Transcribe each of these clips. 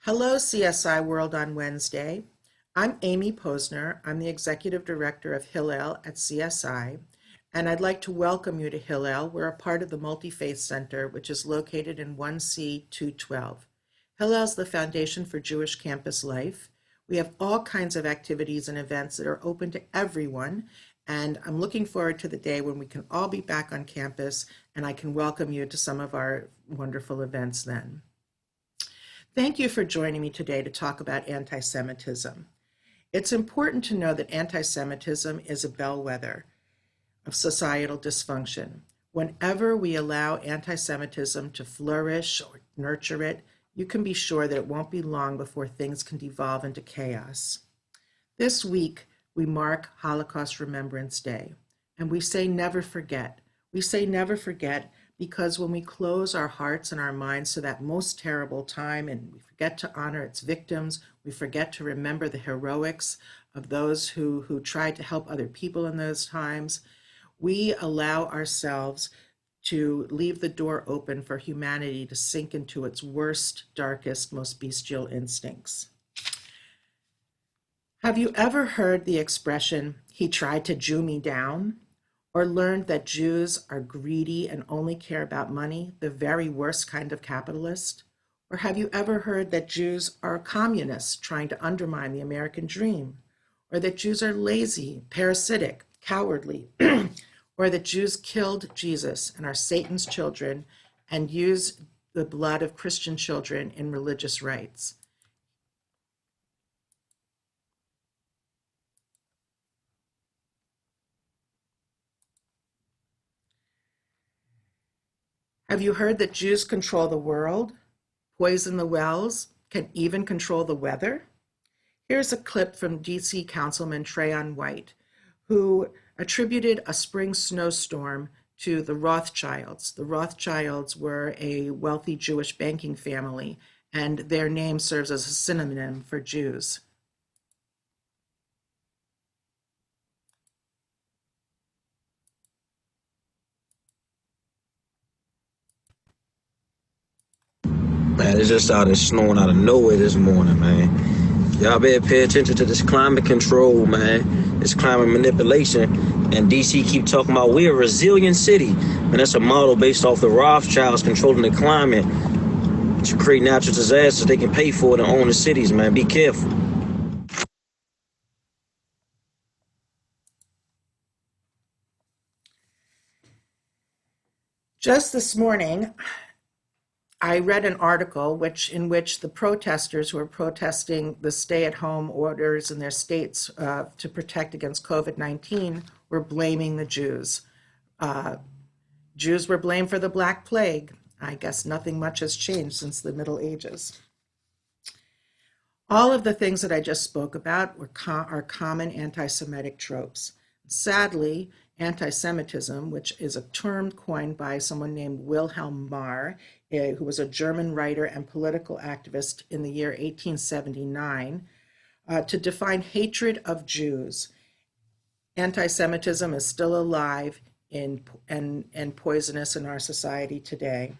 Hello, CSI World on Wednesday. I'm Amy Posner. I'm the Executive Director of Hillel at CSI, and I'd like to welcome you to Hillel. We're a part of the Multifaith Center, which is located in 1C 212. Hillel is the foundation for Jewish campus life. We have all kinds of activities and events that are open to everyone, and I'm looking forward to the day when we can all be back on campus and I can welcome you to some of our wonderful events then. Thank you for joining me today to talk about anti-Semitism. It's important to know that anti-Semitism is a bellwether of societal dysfunction. Whenever we allow anti-Semitism to flourish or nurture it, you can be sure that it won't be long before things can devolve into chaos. This week, we mark Holocaust Remembrance Day, and we say never forget. We say never forget because when we close our hearts and our minds to that most terrible time and we forget to honor its victims, we forget to remember the heroics of those who tried to help other people in those times, we allow ourselves to leave the door open for humanity to sink into its worst, darkest, most bestial instincts. Have you ever heard the expression, "He tried to Jew me down"? Or learned that Jews are greedy and only care about money, the very worst kind of capitalist? Or have you ever heard that Jews are communists trying to undermine the American dream? Or that Jews are lazy, parasitic, cowardly? Or that Jews killed Jesus and are Satan's children and use the blood of Christian children in religious rites? Have you heard that Jews control the world, poison the wells, can even control the weather? Here's a clip from DC Councilman Trayon White, who attributed a spring snowstorm to the Rothschilds. The Rothschilds were a wealthy Jewish banking family, and their name serves as a synonym for Jews. Man, it just started snowing out of nowhere this morning, man. Y'all better pay attention to this climate control, man. This climate manipulation. And DC keep talking about we're a resilient city. And that's a model based off the Rothschilds controlling the climate to create natural disasters they can pay for it and own the cities, man. Be careful. Just this morning, I read an article in which the protesters who are protesting the stay-at-home orders in their states to protect against COVID-19 were blaming the Jews. Jews were blamed for the Black Plague. I guess nothing much has changed since the Middle Ages. All of the things that I just spoke about are common anti-Semitic tropes. Sadly, anti-Semitism, which is a term coined by someone named Wilhelm Marr, who was a German writer and political activist in the year 1879, to define hatred of Jews. Anti-Semitism is still alive and poisonous in our society today.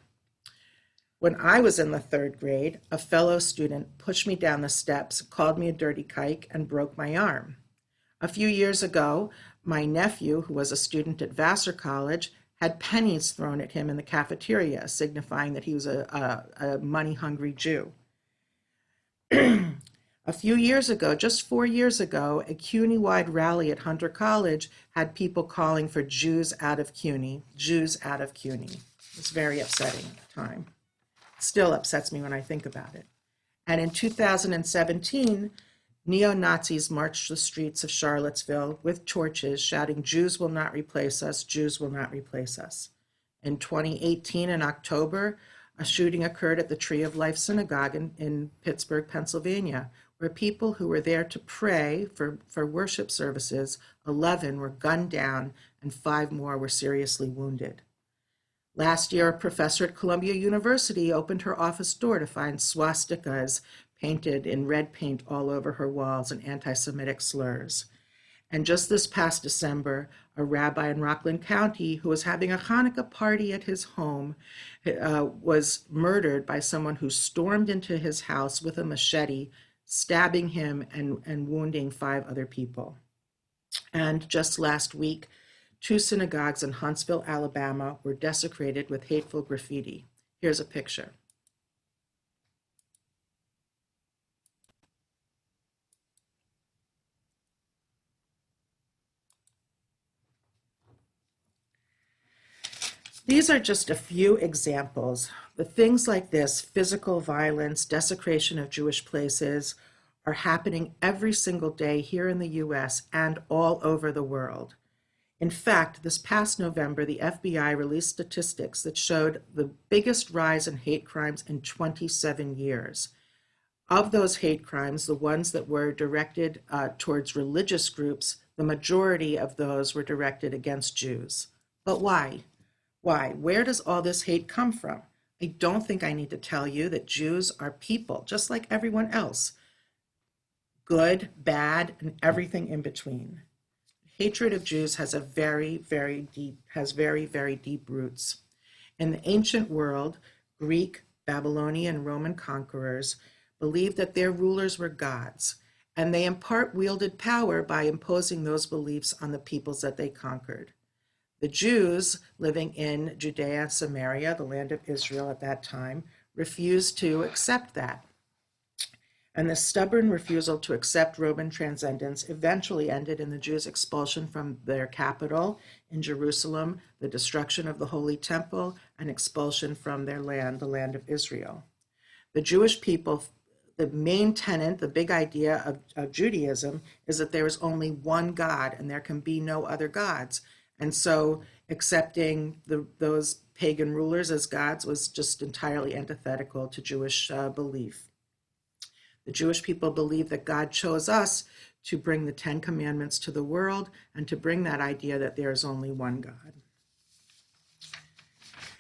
When I was in the third grade, a fellow student pushed me down the steps, called me a dirty kike, and broke my arm. A few years ago, my nephew, who was a student at Vassar College, had pennies thrown at him in the cafeteria, signifying that he was a money-hungry Jew. A few years ago, just 4 years ago, a CUNY-wide rally at Hunter College had people calling for Jews out of CUNY, Jews out of CUNY. It was very upsetting at the time. It still upsets me when I think about it. And in 2017, neo-Nazis marched the streets of Charlottesville with torches shouting, "Jews will not replace us, Jews will not replace us." In 2018, in October, a shooting occurred at the Tree of Life Synagogue in Pittsburgh, Pennsylvania, where people who were there to pray for worship services, 11 were gunned down and 5 more were seriously wounded. Last year, a professor at Columbia University opened her office door to find swastikas painted in red paint all over her walls and anti-Semitic slurs. And just this past December, a rabbi in Rockland County who was having a Hanukkah party at his home was murdered by someone who stormed into his house with a machete, stabbing him and wounding 5 other people. And just last week, 2 synagogues in Huntsville, Alabama were desecrated with hateful graffiti. Here's a picture. These are just a few examples. But things like this, physical violence, desecration of Jewish places, are happening every single day here in the US and all over the world. In fact, this past November, the FBI released statistics that showed the biggest rise in hate crimes in 27 years. Of those hate crimes, the ones that were directed towards religious groups, the majority of those were directed against Jews. But why? Why? Where does all this hate come from? I don't think I need to tell you that Jews are people, just like everyone else. Good, bad, and everything in between. Hatred of Jews has very, very deep roots. In the ancient world, Greek, Babylonian, and Roman conquerors believed that their rulers were gods, and they in part wielded power by imposing those beliefs on the peoples that they conquered. The Jews living in Judea and Samaria, the land of Israel at that time, refused to accept that. And the stubborn refusal to accept Roman transcendence eventually ended in the Jews' expulsion from their capital in Jerusalem, the destruction of the Holy Temple, and expulsion from their land, the land of Israel. The Jewish people, the main tenet, the big idea of Judaism is that there is only one God and there can be no other gods. And so accepting those pagan rulers as gods was just entirely antithetical to Jewish belief. The Jewish people believe that God chose us to bring the 10 Commandments to the world and to bring that idea that there is only one God.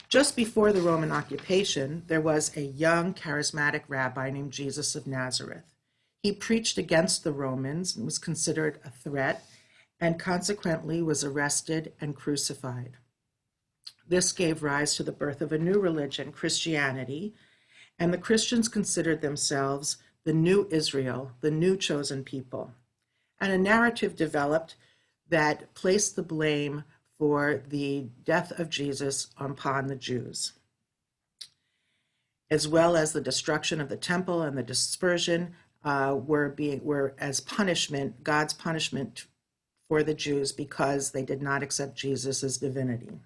Just before the Roman occupation, there was a young, charismatic rabbi named Jesus of Nazareth. He preached against the Romans and was considered a threat, and consequently was arrested and crucified. This gave rise to the birth of a new religion, Christianity, and the Christians considered themselves the new Israel, the new chosen people. And a narrative developed that placed the blame for the death of Jesus upon the Jews, as well as the destruction of the temple and the dispersion were as punishment, God's punishment for the Jews because they did not accept Jesus' divinity.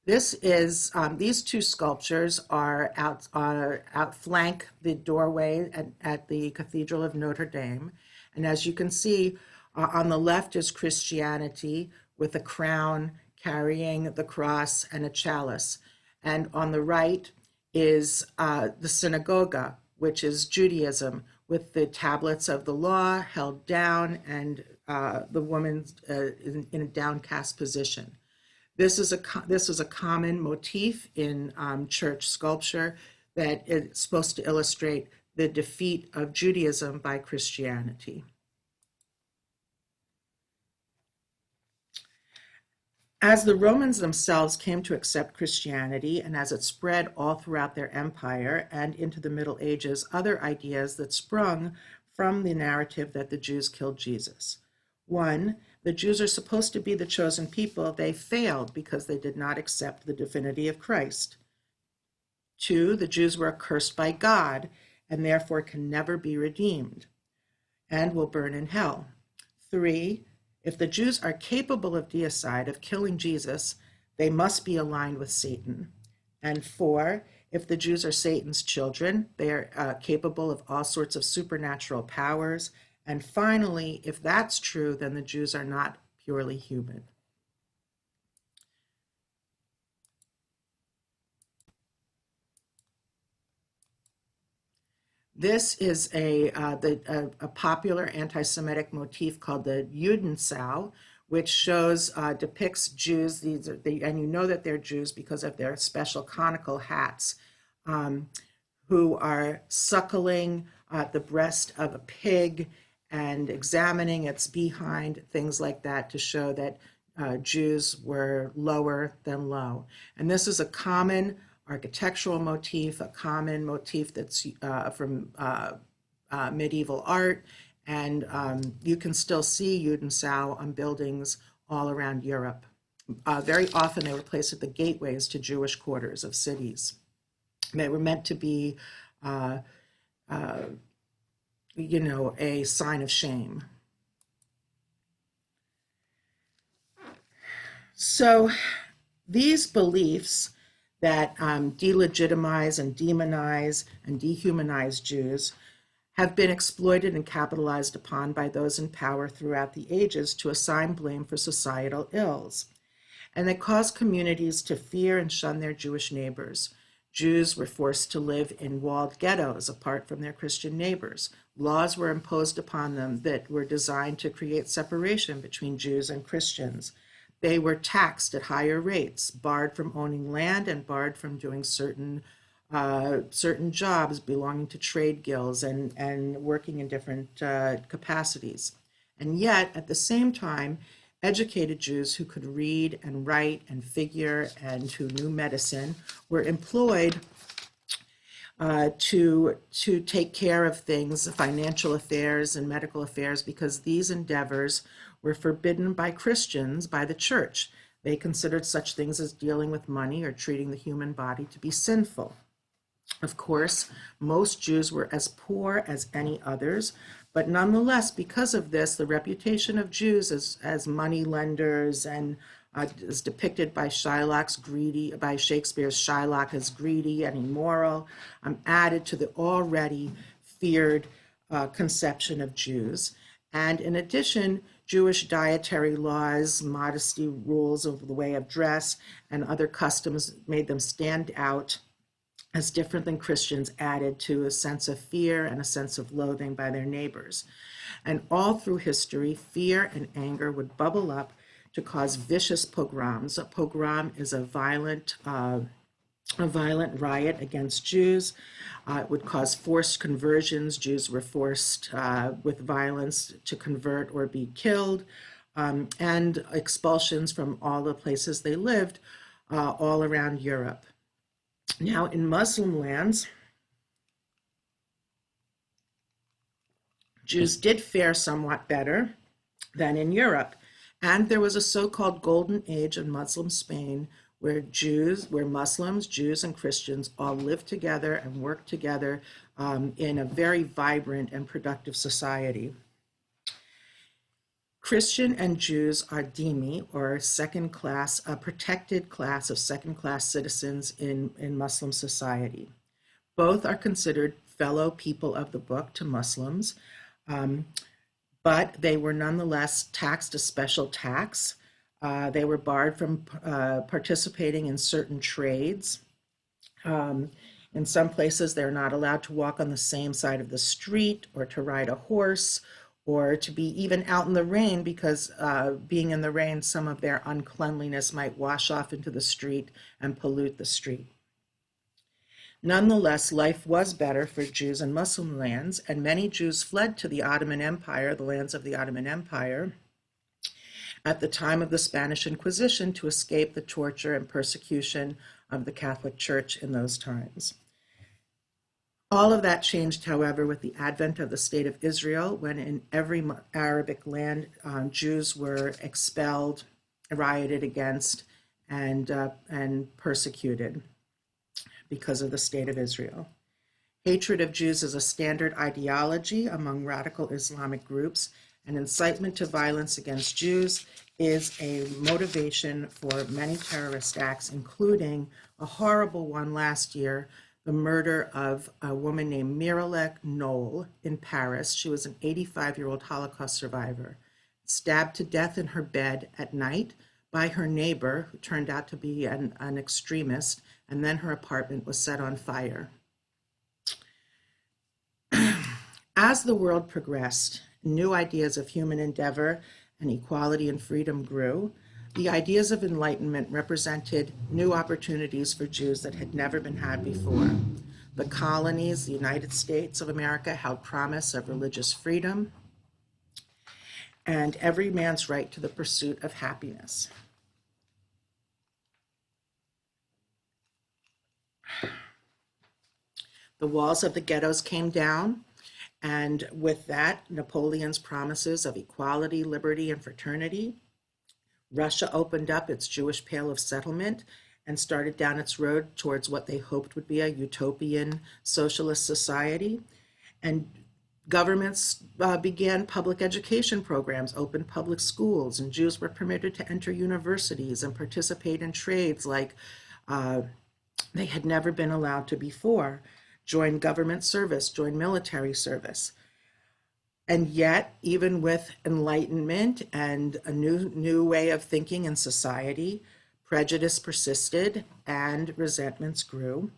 These 2 sculptures are outflank the doorway at the Cathedral of Notre Dame. And as you can see, on the left is Christianity with a crown carrying the cross and a chalice. And on the right is the synagogue, which is Judaism, with the tablets of the law held down and the woman in a downcast position. This is a common motif in church sculpture that is supposed to illustrate the defeat of Judaism by Christianity. As the Romans themselves came to accept Christianity, and as it spread all throughout their empire and into the Middle Ages, other ideas that sprung from the narrative that the Jews killed Jesus. 1, the Jews are supposed to be the chosen people. They failed because they did not accept the divinity of Christ. 2, the Jews were accursed by God and therefore can never be redeemed and will burn in hell. 3, if the Jews are capable of deicide, of killing Jesus, they must be aligned with Satan. And 4, if the Jews are Satan's children, they are capable of all sorts of supernatural powers. And finally, if that's true, then the Jews are not purely human. This is a popular anti-Semitic motif called the Judensau, which depicts Jews. And you know that they're Jews because of their special conical hats who are suckling the breast of a pig and examining its behind, things like that, to show that Jews were lower than low. And this is a common architectural motif, a common motif that's from medieval art. And you can still see Judenschau on buildings all around Europe. Very often they were placed at the gateways to Jewish quarters of cities. They were meant to be, uh, a sign of shame. So these beliefs that delegitimize and demonize and dehumanize Jews have been exploited and capitalized upon by those in power throughout the ages to assign blame for societal ills. And they cause communities to fear and shun their Jewish neighbors. Jews were forced to live in walled ghettos apart from their Christian neighbors. Laws were imposed upon them that were designed to create separation between Jews and Christians. They were taxed at higher rates, barred from owning land and barred from doing certain jobs belonging to trade guilds and working in different capacities. And yet, at the same time, educated Jews who could read and write and figure and who knew medicine were employed to take care of things, financial affairs and medical affairs, because these endeavors were forbidden by Christians, by the church. They considered such things as dealing with money or treating the human body to be sinful. Of course, most Jews were as poor as any others, but nonetheless, because of this, the reputation of Jews as money lenders and is depicted by Shakespeare's Shylock as greedy and immoral, added to the already feared conception of Jews. And in addition, Jewish dietary laws, modesty rules of the way of dress, and other customs made them stand out as different than Christians, added to a sense of fear and a sense of loathing by their neighbors. And all through history, fear and anger would bubble up to cause vicious pogroms. A pogrom is a violent riot against Jews. It would cause forced conversions. Jews were forced with violence to convert or be killed, and expulsions from all the places they lived all around Europe. Now, in Muslim lands, Jews did fare somewhat better than in Europe, and there was a so-called golden age of Muslim Spain where Muslims, Jews, and Christians all lived together and worked together in a very vibrant and productive society. Christian and Jews are dhimmi, or second class, a protected class of second class citizens in Muslim society. Both are considered fellow people of the book to Muslims, but they were nonetheless taxed a special tax. They were barred from participating in certain trades. In some places, they're not allowed to walk on the same side of the street or to ride a horse or to be even out in the rain, because being in the rain, some of their uncleanliness might wash off into the street and pollute the street. Nonetheless, life was better for Jews in Muslim lands, and many Jews fled to the Ottoman Empire, the lands of the Ottoman Empire, at the time of the Spanish Inquisition, to escape the torture and persecution of the Catholic Church in those times. All of that changed, however, with the advent of the State of Israel, when in every Arabic land, Jews were expelled, rioted against, and persecuted because of the State of Israel. Hatred of Jews is a standard ideology among radical Islamic groups, and incitement to violence against Jews is a motivation for many terrorist acts, including a horrible one last year, the murder of a woman named Miralek Knoll in Paris. She was an 85-year-old Holocaust survivor, stabbed to death in her bed at night by her neighbor, who turned out to be an extremist, and then her apartment was set on fire. As the world progressed, new ideas of human endeavor and equality and freedom grew. The ideas of enlightenment represented new opportunities for Jews that had never been had before. The colonies, the United States of America, held promise of religious freedom and every man's right to the pursuit of happiness. The walls of the ghettos came down, and with that, Napoleon's promises of equality, liberty, and fraternity. Russia opened up its Jewish Pale of Settlement and started down its road towards what they hoped would be a utopian socialist society. And governments began public education programs, opened public schools, and Jews were permitted to enter universities and participate in trades like they had never been allowed to before, join government service, join military service. And yet, even with enlightenment and a new way of thinking in society, prejudice persisted and resentments grew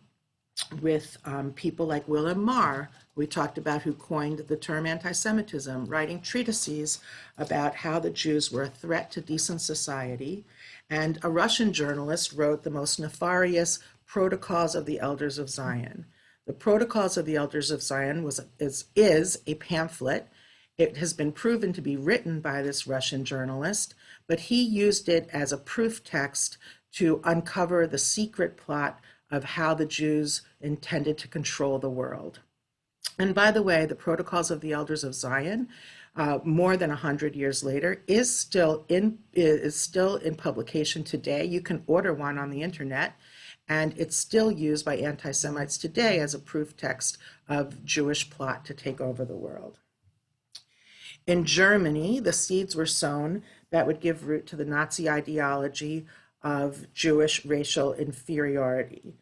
with people like Wilhelm Marr, we talked about, who coined the term anti-Semitism, writing treatises about how the Jews were a threat to decent society. And a Russian journalist wrote the most nefarious Protocols of the Elders of Zion. The Protocols of the Elders of Zion is a pamphlet. It has been proven to be written by this Russian journalist, but he used it as a proof text to uncover the secret plot of how the Jews intended to control the world. And by the way, the Protocols of the Elders of Zion, more than 100 years later, is still in publication today. You can order one on the internet, and it's still used by anti-Semites today as a proof text of Jewish plot to take over the world. In Germany, the seeds were sown that would give root to the Nazi ideology of Jewish racial inferiority,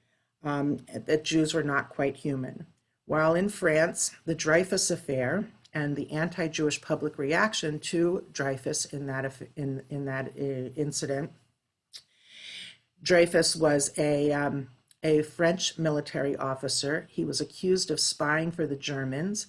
that Jews were not quite human. While in France, the Dreyfus Affair and the anti-Jewish public reaction to Dreyfus in that incident. Dreyfus was a French military officer. He was accused of spying for the Germans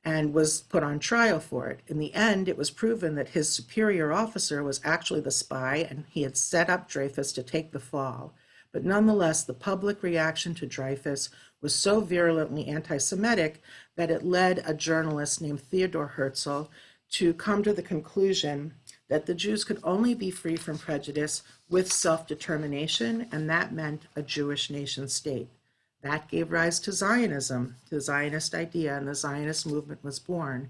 and was put on trial for it. In the end, it was proven that his superior officer was actually the spy, and he had set up Dreyfus to take the fall. But nonetheless, the public reaction to Dreyfus was so virulently anti-Semitic that it led a journalist named Theodor Herzl to come to the conclusion that the Jews could only be free from prejudice with self-determination, and that meant a Jewish nation state. That gave rise to Zionism, the Zionist idea, and the Zionist movement was born.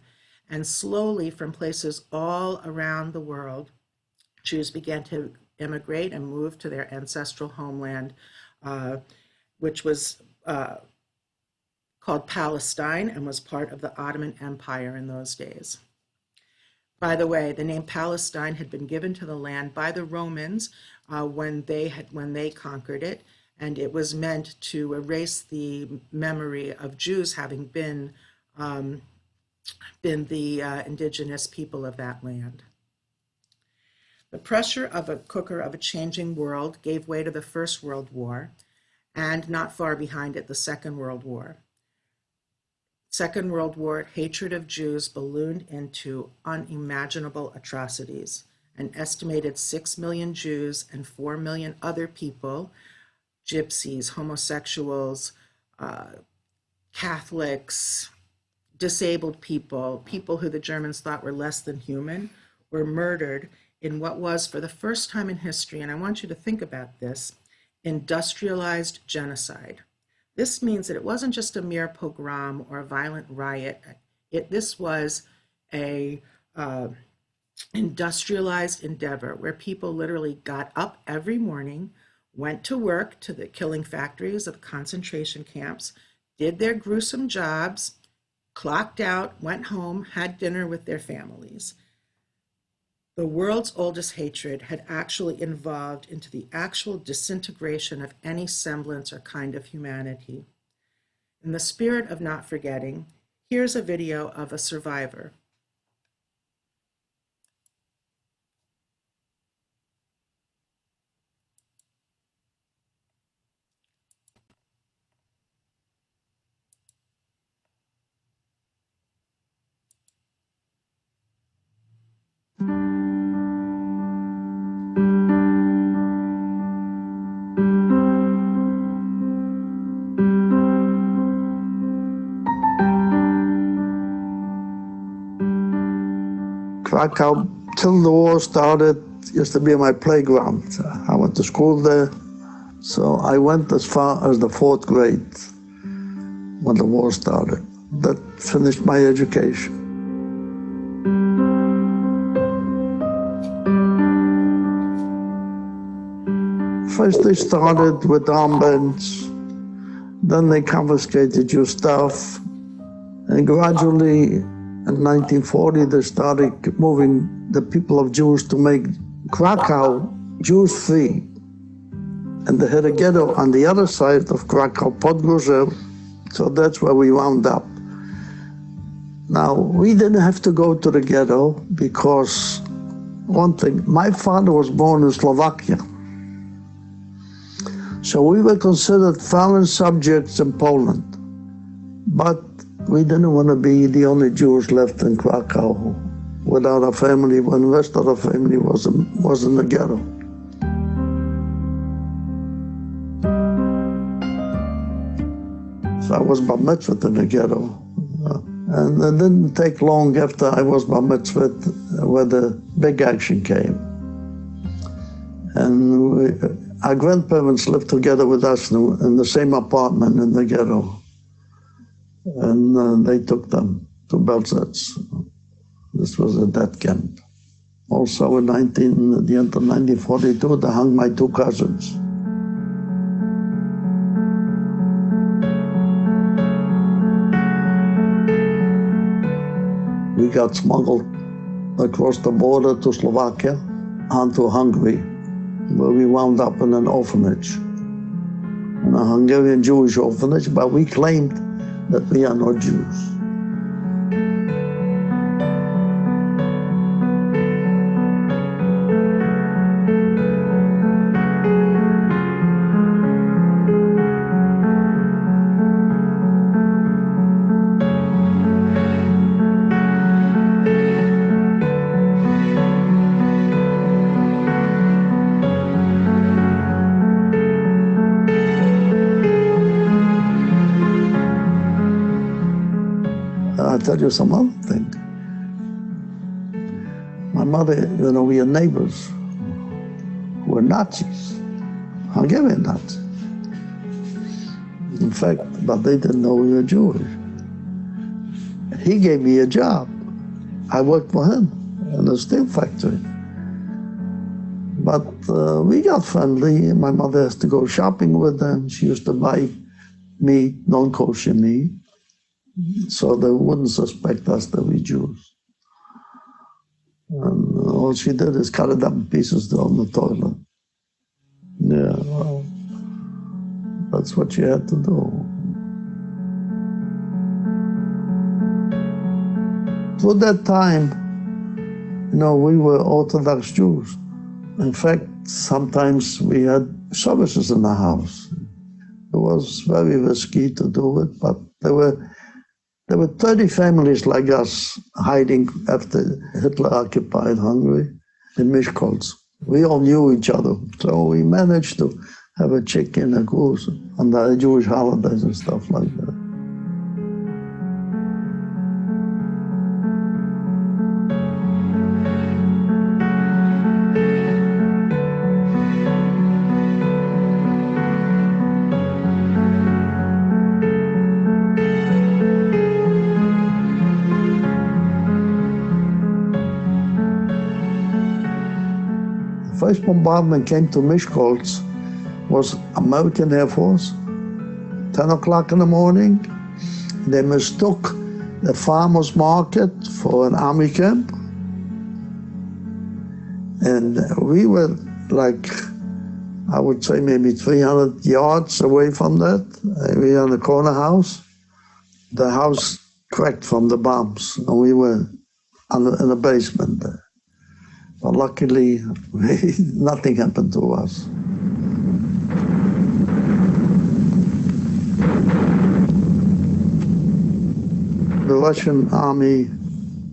And slowly, from places all around the world, Jews began to immigrate and move to their ancestral homeland, which was called Palestine and was part of the Ottoman Empire in those days. By the way, the name Palestine had been given to the land by the Romans when they conquered it, and it was meant to erase the memory of Jews having been the indigenous people of that land. The pressure of a cooker of a changing world gave way to the First World War, and not far behind it, the Second World War. Second World War, hatred of Jews ballooned into unimaginable atrocities. An estimated 6 million Jews and 4 million other people, gypsies, homosexuals, Catholics, disabled people, people who the Germans thought were less than human, were murdered in what was, for the first time in history, and I want you to think about this, industrialized genocide. This means that it wasn't just a mere pogrom or a violent riot. This was a industrialized endeavor where people literally got up every morning, went to work to the killing factories of concentration camps, did their gruesome jobs, clocked out, went home, had dinner with their families. The world's oldest hatred had actually evolved into the actual disintegration of any semblance or kind of humanity. In the spirit of not forgetting, here's a video of a survivor. Krakow, till the war started, used to be my playground. I went to school there, so I went as far as the 4th grade when the war started. That finished my education. First they started with armbands, then they confiscated your stuff, and gradually in 1940 they started moving the people of Jews to make Krakow Jews-free. And they had a ghetto on the other side of Krakow, Podgórze, so that's where we wound up. Now, we didn't have to go to the ghetto because, one thing, my father was born in Slovakia. So we were considered foreign subjects in Poland. But we didn't want to be the only Jews left in Krakow without a family when the rest of the family was in the ghetto. So I was bar mitzvahed in the ghetto. And it didn't take long after I was bar mitzvahed where the big action came. And our grandparents lived together with us in the same apartment in the ghetto. And they took them to Belzec. This was a death camp. Also at the end of 1942, they hung my 2 cousins. We got smuggled across the border to Slovakia onto Hungary, where we wound up in an orphanage, in a Hungarian Jewish orphanage, but we claimed that we are not Jews. I'll tell you some other thing. My mother, we had neighbors who were Nazis, Hungarian Nazis. In fact, but they didn't know we were Jewish. He gave me a job. I worked for him in a steel factory. But we got friendly. My mother has to go shopping with them. She used to buy meat, non-kosher meat, so they wouldn't suspect us that we're Jews. And all she did is cut it up in pieces on the toilet. Yeah, well, that's what she had to do. For that time, we were Orthodox Jews. In fact, sometimes we had services in the house. It was very risky to do it, but there were 30 families like us hiding after Hitler occupied Hungary in Miskolc. We all knew each other, so we managed to have a chicken, a goose, on the Jewish holidays and stuff like that. The first bombardment came to Miskolc was American Air Force, 10 o'clock in the morning. They mistook the farmer's market for an army camp. And we were like, I would say maybe 300 yards away from that. We were in a corner house. The house cracked from the bombs, and we were in the basement there. But luckily, nothing happened to us. The Russian army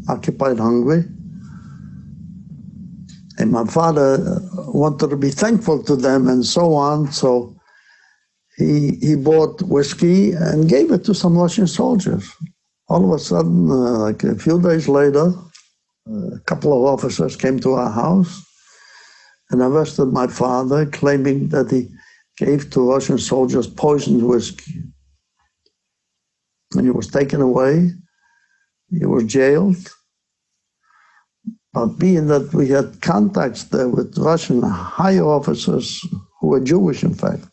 occupied Hungary, and my father wanted to be thankful to them and so on, so he bought whiskey and gave it to some Russian soldiers. All of a sudden, like a few days later, A couple of officers came to our house and arrested my father, claiming that he gave to Russian soldiers poisoned whiskey. And he was taken away. He was jailed. But being that we had contacts there with Russian higher officers who were Jewish, in fact,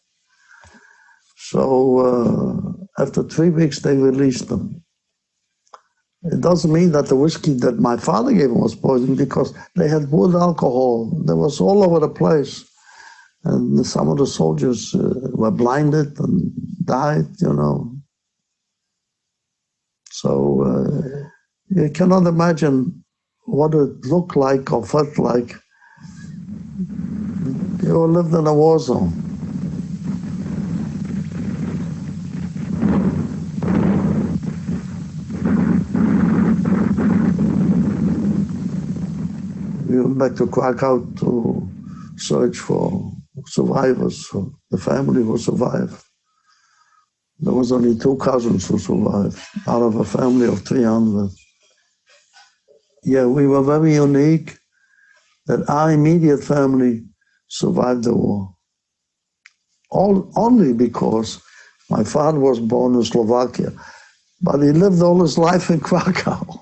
so after 3 weeks, they released them. It doesn't mean that the whiskey that my father gave him was poisoned, because they had wood alcohol. There was all over the place. And some of the soldiers were blinded and died, you know. So you cannot imagine what it looked like or felt like. You lived in a war zone. We went back to Krakow to search for survivors, for the family who survived. There was only 2 cousins who survived out of a family of 300. Yeah, we were very unique that our immediate family survived the war. Only because my father was born in Slovakia, but he lived all his life in Krakow.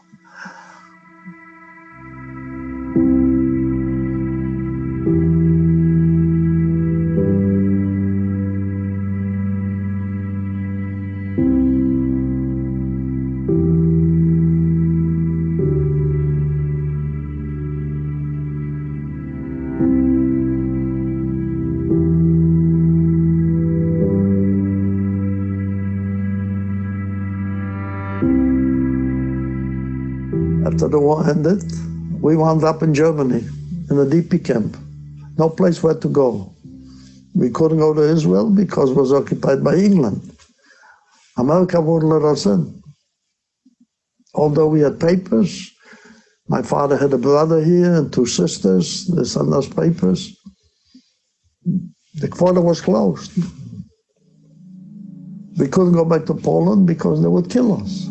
After the war ended, we wound up in Germany, in a DP camp. No place where to go. We couldn't go to Israel because it was occupied by England. America wouldn't let us in. Although we had papers, my father had a brother here and 2 sisters. They sent us papers. The border was closed. We couldn't go back to Poland because they would kill us.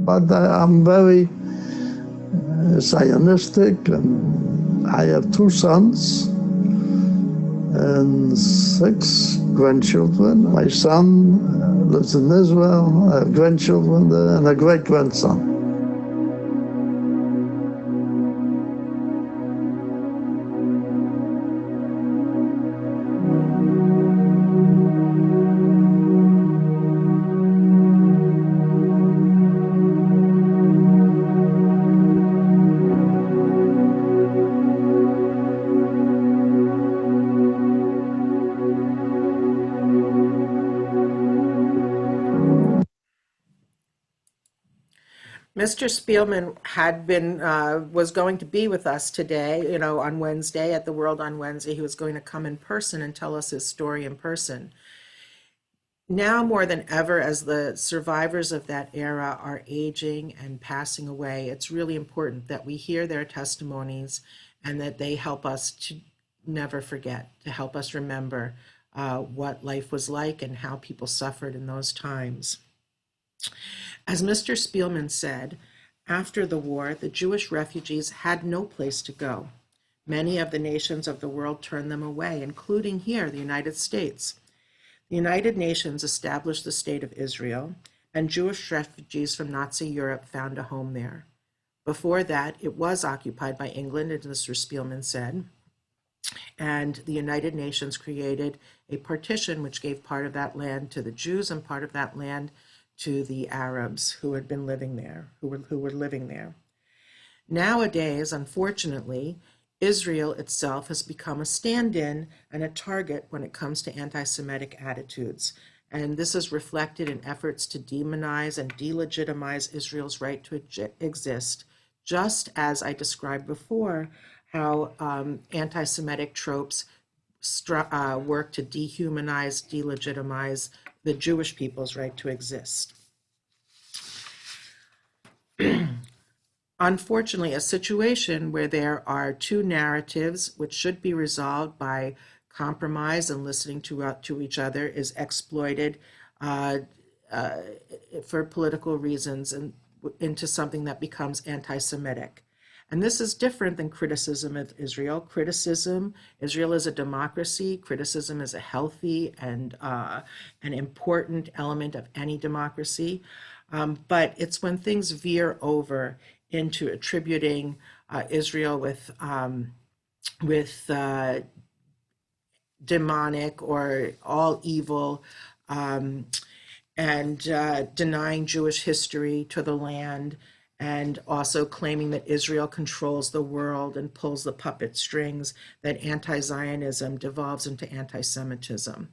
But I'm very Zionistic, and I have 2 sons and 6 grandchildren. My son lives in Israel. I have grandchildren there and a great-grandson. Mr. Spielman was going to be with us today, on Wednesday at the World on Wednesday. He was going to come in person and tell us his story in person. Now more than ever, as the survivors of that era are aging and passing away, it's really important that we hear their testimonies and that they help us to never forget, to help us remember what life was like and how people suffered in those times. As Mr. Spielman said, after the war, the Jewish refugees had no place to go. Many of the nations of the world turned them away, including here, the United States. The United Nations established the State of Israel, and Jewish refugees from Nazi Europe found a home there. Before that, it was occupied by England, as Mr. Spielman said, and the United Nations created a partition which gave part of that land to the Jews and part of that land to the Arabs who had been living there, who were living there. Nowadays, unfortunately, Israel itself has become a stand-in and a target when it comes to anti-Semitic attitudes. And this is reflected in efforts to demonize and delegitimize Israel's right to exist, just as I described before how anti-Semitic tropes work to dehumanize, delegitimize the Jewish people's right to exist. unfortunately, a situation where there are two narratives which should be resolved by compromise and listening to each other is exploited uh, uh, for political reasons and into something that becomes anti-Semitic. And this is different than criticism of Israel. Israel is a democracy. Criticism is a healthy and an important element of any democracy. But it's when things veer over into attributing Israel with demonic or all evil, and denying Jewish history to the land, and also claiming that Israel controls the world and pulls the puppet strings, that anti-Zionism devolves into anti-Semitism.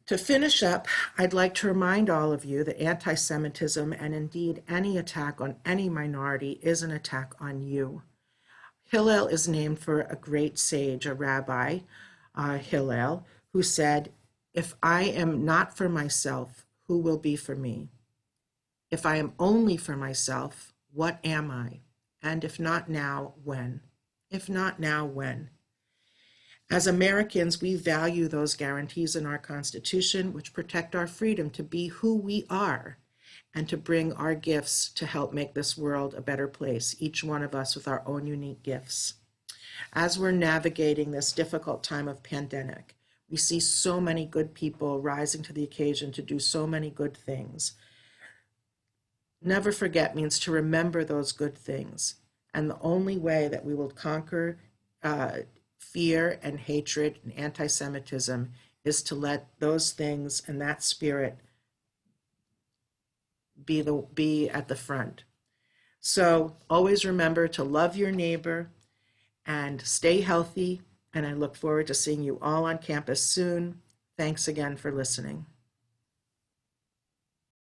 To finish up, I'd like to remind all of you that anti-Semitism, and indeed any attack on any minority, is an attack on you. Hillel is named for a great sage, a rabbi, Hillel, who said, "If I am not for myself, who will be for me? If I am only for myself, what am I? And if not now, when? If not now, when?" As Americans, we value those guarantees in our Constitution, which protect our freedom to be who we are and to bring our gifts to help make this world a better place, each one of us with our own unique gifts. As we're navigating this difficult time of pandemic, we see so many good people rising to the occasion to do so many good things. Never forget means to remember those good things. And the only way that we will conquer fear and hatred and anti-Semitism is to let those things and that spirit be at the front. So always remember to love your neighbor and stay healthy. And I look forward to seeing you all on campus soon. Thanks again for listening.